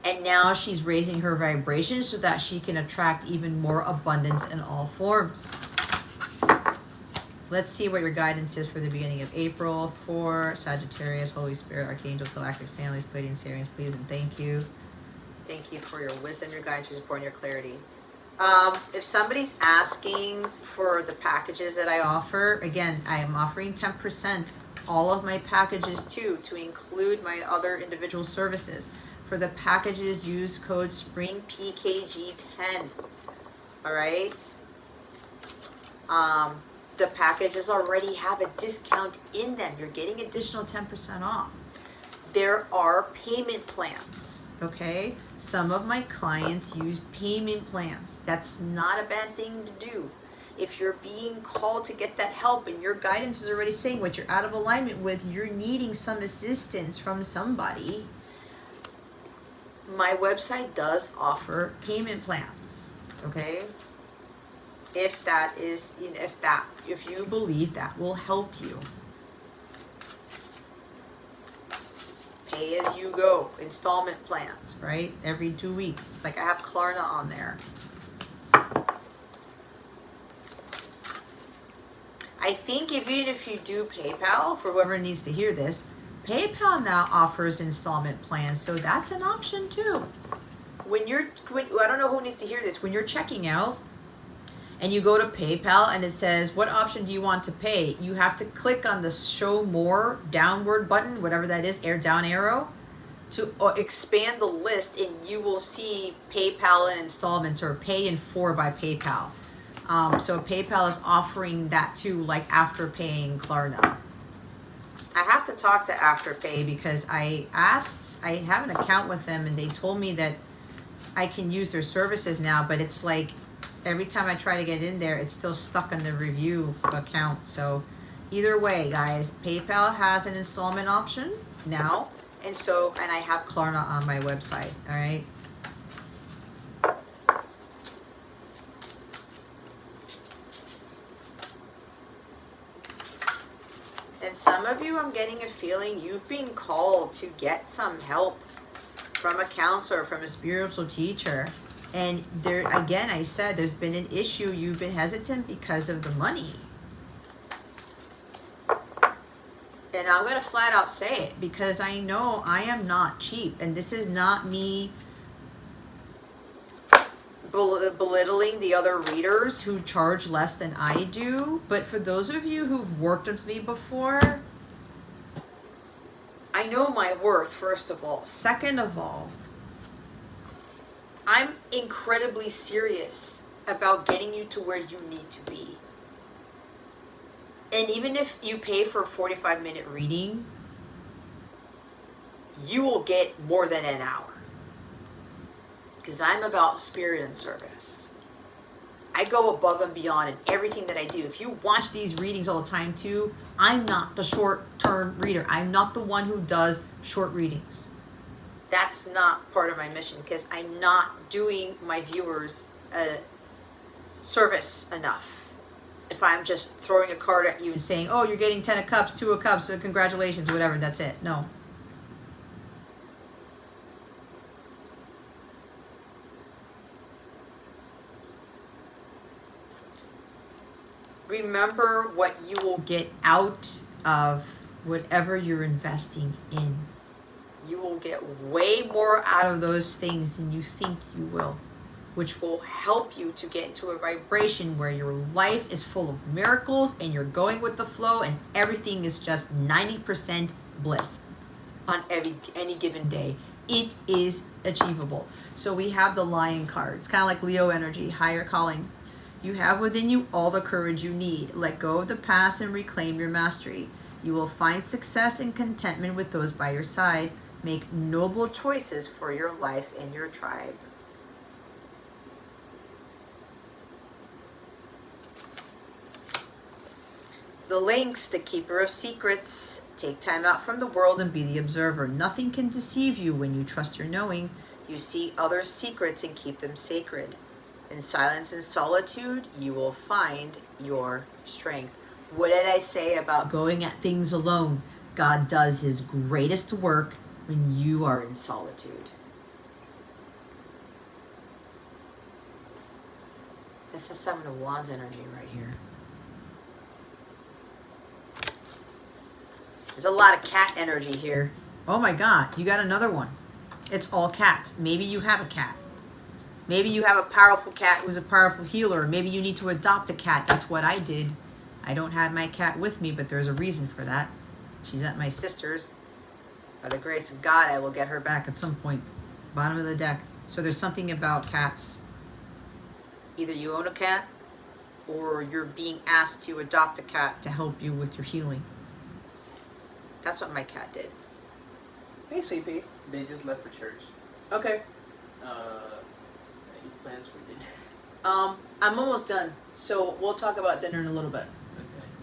And now she's raising her vibration so that she can attract even more abundance in all forms. Let's see what your guidance is for the beginning of April for Sagittarius, Holy Spirit, Archangels, Galactic Families, Pleiadian, Sirians, please and thank you. Thank you for your wisdom, your guidance, your support, and your clarity. If somebody's asking for the packages that I offer, again, I am offering 10% all of my packages too, to include my other individual services. For the packages, use code SPRINGPKG10. All right? The packages already have a discount in them. You're getting additional 10% off. There are payment plans, okay? Some of my clients use payment plans. That's not a bad thing to do. If you're being called to get that help and your guidance is already saying what you're out of alignment with, you're needing some assistance from somebody, my website does offer payment plans, okay? If that is, if you believe that will help you. Pay as you go, installment plans, right? Every 2 weeks. Like I have Klarna on there. I think even if you do PayPal, for whoever needs to hear this, PayPal now offers installment plans, so that's an option too. I don't know who needs to hear this, when you're checking out, and you go to PayPal and it says, what option do you want to pay? You have to click on the show more downward button, whatever that is, down arrow, to expand the list, and you will see PayPal and installments or pay in 4 by PayPal. So PayPal is offering that too, like Afterpay, Klarna. I have to talk to Afterpay because I have an account with them and they told me that I can use their services now, but it's like, every time I try to get in there, it's still stuck in the review account. So either way, guys, PayPal has an installment option now. And I have Klarna on my website, all right? And some of you, I'm getting a feeling you've been called to get some help from a counselor, from a spiritual teacher. And there, again, I said there's been an issue. You've been hesitant because of the money. And I'm going to flat out say it because I know I am not cheap. And this is not me belittling the other readers who charge less than I do, but for those of you who've worked with me before, I know my worth, first of all. Second of all, I'm incredibly serious about getting you to where you need to be. And even if you pay for a 45-minute reading, you will get more than an hour. Because I'm about spirit and service. I go above and beyond in everything that I do. If you watch these readings all the time too, I'm not the short-term reader. I'm not the one who does short readings. That's not part of my mission, because I'm not doing my viewers a service enough. If I'm just throwing a card at you and saying, oh, you're getting 10 of cups, 2 of cups, so congratulations, whatever, that's it. No. Remember what you will get out of whatever you're investing in. You will get way more out of those things than you think you will, which will help you to get into a vibration where your life is full of miracles and you're going with the flow and everything is just 90% bliss on any given day. It is achievable. So we have the Lion card. It's kind of like Leo energy, higher calling. You have within you all the courage you need. Let go of the past and reclaim your mastery. You will find success and contentment with those by your side. Make noble choices for your life and your tribe. The Lynx, the keeper of secrets. Take time out from the world and be the observer. Nothing can deceive you when you trust your knowing. You see others' secrets and keep them sacred. In silence and solitude, you will find your strength. What did I say about going at things alone? God does his greatest work when you are in solitude. That's a Seven of Wands energy right here. There's a lot of cat energy here. Oh my God, you got another one. It's all cats. Maybe you have a cat. Maybe you have a powerful cat who's a powerful healer. Maybe you need to adopt a cat. That's what I did. I don't have my cat with me, but there's a reason for that. She's at my sister's. By the grace of God, I will get her back at some point. Bottom of the deck. So there's something about cats. Either you own a cat or you're being asked to adopt a cat to help you with your healing. That's what my cat did. Hey, sweet pea. They just left for church. Okay. Any plans for dinner? I'm almost done. So we'll talk about dinner in a little bit.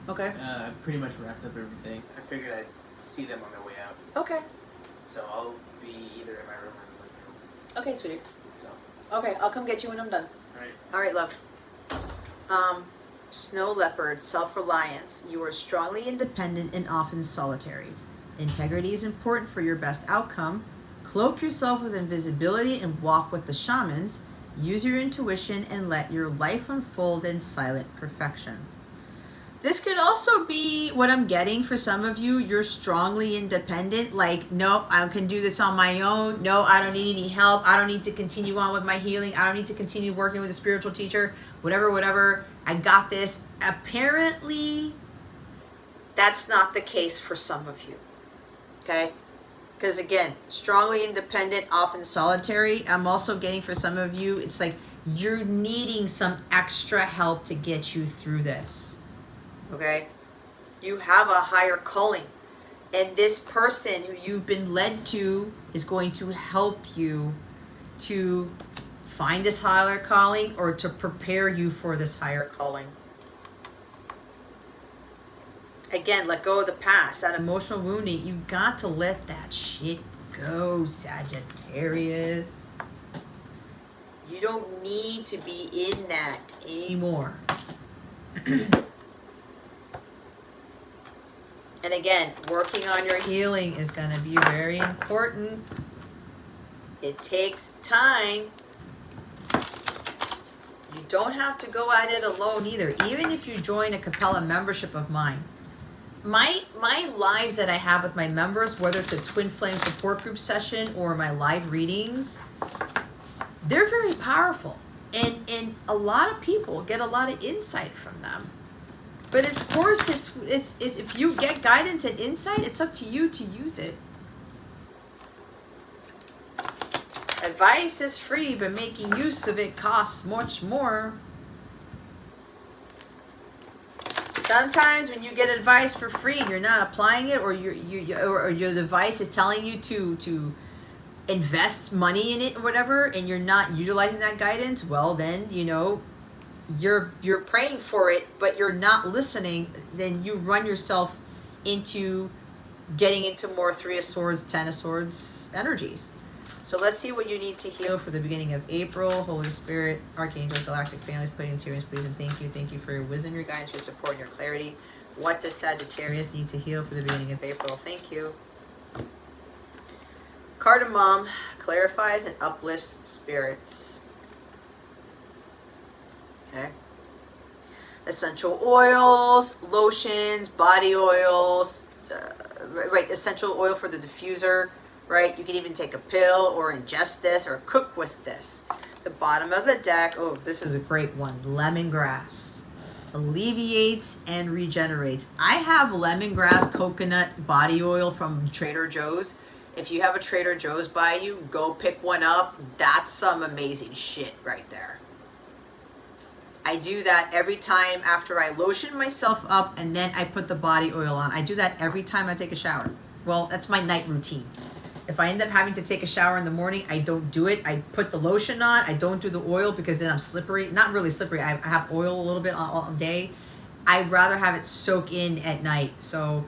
Okay. Okay. I pretty much wrapped up everything. I figured I'd see them on their way out. Okay. So I'll be either in my room or in the living room. Okay, sweetie. So. Okay, I'll come get you when I'm done. Alright. Alright, love. Snow leopard, self-reliance. You are strongly independent and often solitary. Integrity is important for your best outcome. Cloak yourself with invisibility and walk with the shamans. Use your intuition and let your life unfold in silent perfection. This could also be what I'm getting for some of you. You're strongly independent. Like, no, I can do this on my own. No, I don't need any help. I don't need to continue on with my healing. I don't need to continue working with a spiritual teacher. Whatever. I got this. Apparently, that's not the case for some of you. Okay? Because again, strongly independent, often solitary. I'm also getting for some of you, it's like you're needing some extra help to get you through this. Okay? You have a higher calling. And this person who you've been led to is going to help you to find this higher calling or to prepare you for this higher calling. Again, let go of the past, that emotional wounding. You've got to let that shit go, Sagittarius. You don't need to be in that anymore. And again, working on your healing is going to be very important. It takes time. You don't have to go at it alone either. Even if you join a Capella membership of mine. My lives that I have with my members, whether it's a Twin Flame support group session or my live readings, they're very powerful. And a lot of people get a lot of insight from them. But of course, it's if you get guidance and insight, it's up to you to use it. Advice is free, but making use of it costs much more. Sometimes when you get advice for free and you're not applying it, or your device is telling you to invest money in it or whatever, and you're not utilizing that guidance, well then, you know, you're praying for it, but you're not listening, then you run yourself into getting into more Three of Swords, Ten of Swords energies. So let's see what you need to heal for the beginning of April. Holy Spirit, Archangels, Galactic Families, Pleiadian, Sirians, please and thank you. Thank you for your wisdom, your guidance, your support, and your clarity. What does Sagittarius need to heal for the beginning of April? Thank you. Cardamom clarifies and uplifts spirits. Okay. Essential oils, lotions, body oils, right? Essential oil for the diffuser. Right, you can even take a pill or ingest this or cook with this. The bottom of the deck, oh, this is a great one. Lemongrass. Alleviates and regenerates. I have lemongrass coconut body oil from Trader Joe's. If you have a Trader Joe's by you, go pick one up. That's some amazing shit right there. I do that every time after I lotion myself up and then I put the body oil on. I do that every time I take a shower. Well, that's my night routine. If I end up having to take a shower in the morning, I don't do it. I put the lotion on. I don't do the oil because then I'm slippery. Not really slippery. I have oil a little bit all day. I'd rather have it soak in at night. So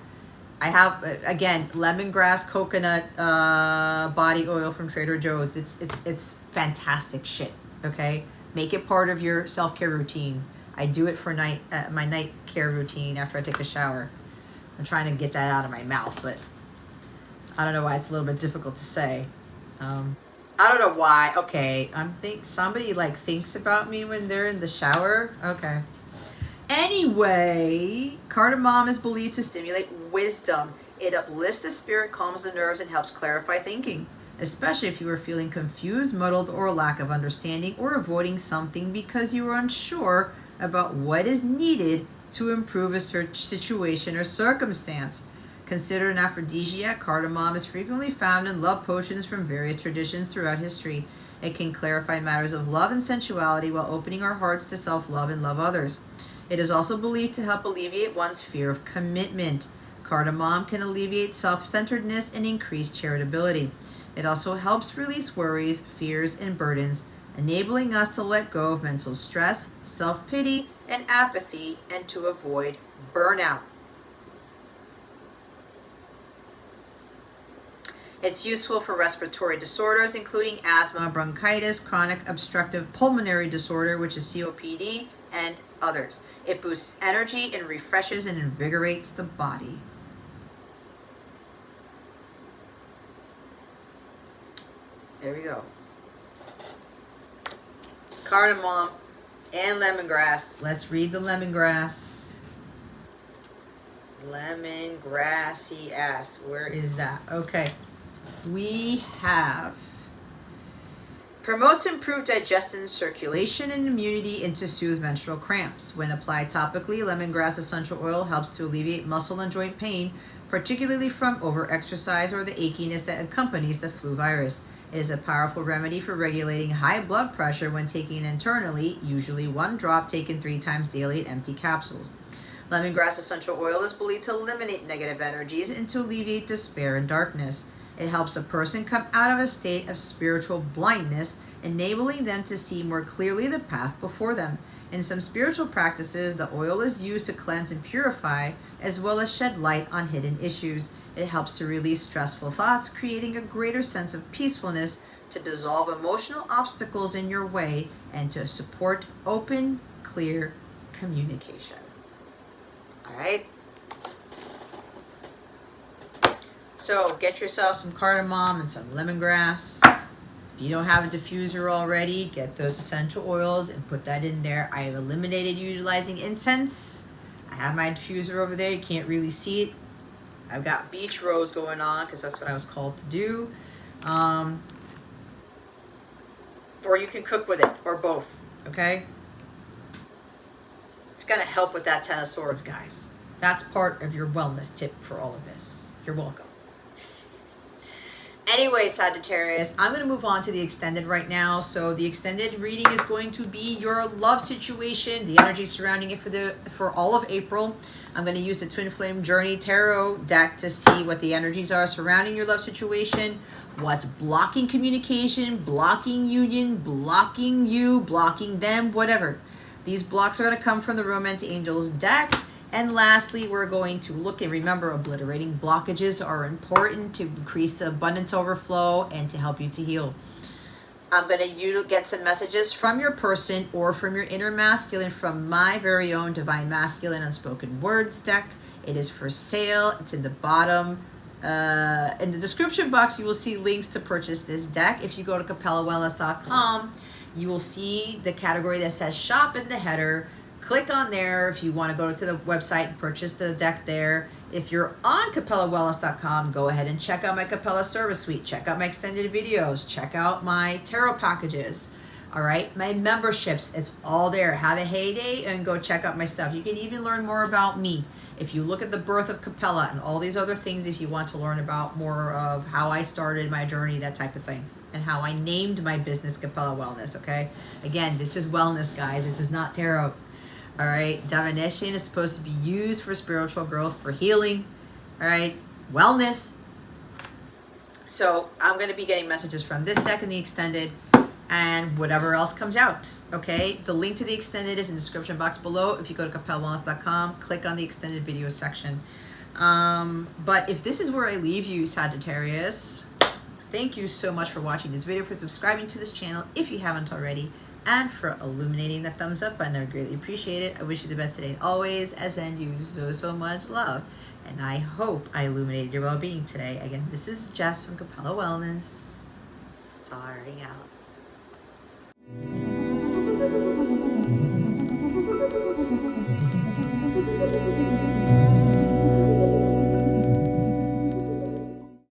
I have, again, lemongrass coconut body oil from Trader Joe's. It's fantastic shit, okay? Make it part of your self-care routine. I do it for my night care routine after I take a shower. I'm trying to get that out of my mouth, but I don't know why it's a little bit difficult to say. I don't know why. Okay, somebody like thinks about me when they're in the shower. Okay. Anyway, cardamom is believed to stimulate wisdom. It uplifts the spirit, calms the nerves, and helps clarify thinking, especially if you are feeling confused, muddled, or lack of understanding, or avoiding something because you are unsure about what is needed to improve a situation or circumstance. Considered an aphrodisiac, cardamom is frequently found in love potions from various traditions throughout history. It can clarify matters of love and sensuality while opening our hearts to self-love and love others. It is also believed to help alleviate one's fear of commitment. Cardamom can alleviate self-centeredness and increase charitability. It also helps release worries, fears, and burdens, enabling us to let go of mental stress, self-pity, and apathy, and to avoid burnout. It's useful for respiratory disorders, including asthma, bronchitis, chronic obstructive pulmonary disorder, which is COPD, and others. It boosts energy and refreshes and invigorates the body. There we go. Cardamom and lemongrass. Let's read the lemongrass. Lemongrassy ass. Where is that? Okay. We have promotes improved digestion, circulation, and immunity, and to soothe menstrual cramps. When applied topically, lemongrass essential oil helps to alleviate muscle and joint pain, particularly from overexercise or the achiness that accompanies the flu virus. It is a powerful remedy for regulating high blood pressure when taken internally, usually 1 drop taken 3 times daily in empty capsules. Lemongrass essential oil is believed to eliminate negative energies and to alleviate despair and darkness. It helps a person come out of a state of spiritual blindness, enabling them to see more clearly the path before them. In some spiritual practices, the oil is used to cleanse and purify, as well as shed light on hidden issues. It helps to release stressful thoughts, creating a greater sense of peacefulness, to dissolve emotional obstacles in your way, and to support open, clear communication. All right? So get yourself some cardamom and some lemongrass. If you don't have a diffuser already, get those essential oils and put that in there. I have eliminated utilizing incense. I have my diffuser over there. You can't really see it. I've got beach rose going on because that's what I was called to do. Or you can cook with it, or both. okay? It's going to help with that Ten of Swords, guys. That's part of your wellness tip for all of this. You're welcome. Anyway, Sagittarius, I'm going to move on to the extended right now. So the extended reading is going to be your love situation, the energy surrounding it for all of April. I'm going to use the Twin Flame Journey Tarot deck to see what the energies are surrounding your love situation, what's blocking communication, blocking union, blocking you, blocking them, whatever. These blocks are going to come from the Romance Angels deck. And lastly, we're going to look and remember obliterating blockages are important to increase abundance overflow and to help you to heal. I'm going to get some messages from your person or from your inner masculine from my very own Divine Masculine Unspoken Words deck. It is for sale. It's in the bottom. In the description box, you will see links to purchase this deck. If you go to capellawellness.com, you will see the category that says shop in the header. Click on there if you want to go to the website and purchase the deck there. If you're on capellawellness.com, go ahead and check out my Capella service suite. Check out my extended videos. Check out my tarot packages. All right, my memberships. It's all there. Have a heyday and go check out my stuff. You can even learn more about me. If you look at the birth of Capella and all these other things, if you want to learn about more of how I started my journey, that type of thing, and how I named my business Capella Wellness, okay? Again, this is wellness, guys. This is not tarot. All right, divination is supposed to be used for spiritual growth, for healing, all right, wellness. So I'm going to be getting messages from this deck in the extended and whatever else comes out, okay? The link to the extended is in the description box below. If you go to capellawellness.com, click on the extended video section. But if this is where I leave you, Sagittarius, thank you so much for watching this video, for subscribing to this channel if you haven't already, and for illuminating that thumbs up button. I greatly appreciate it. I wish you the best today and always. I send you so much love. And I hope I illuminated your well-being today. Again, this is Jess from Capella Wellness, starring out.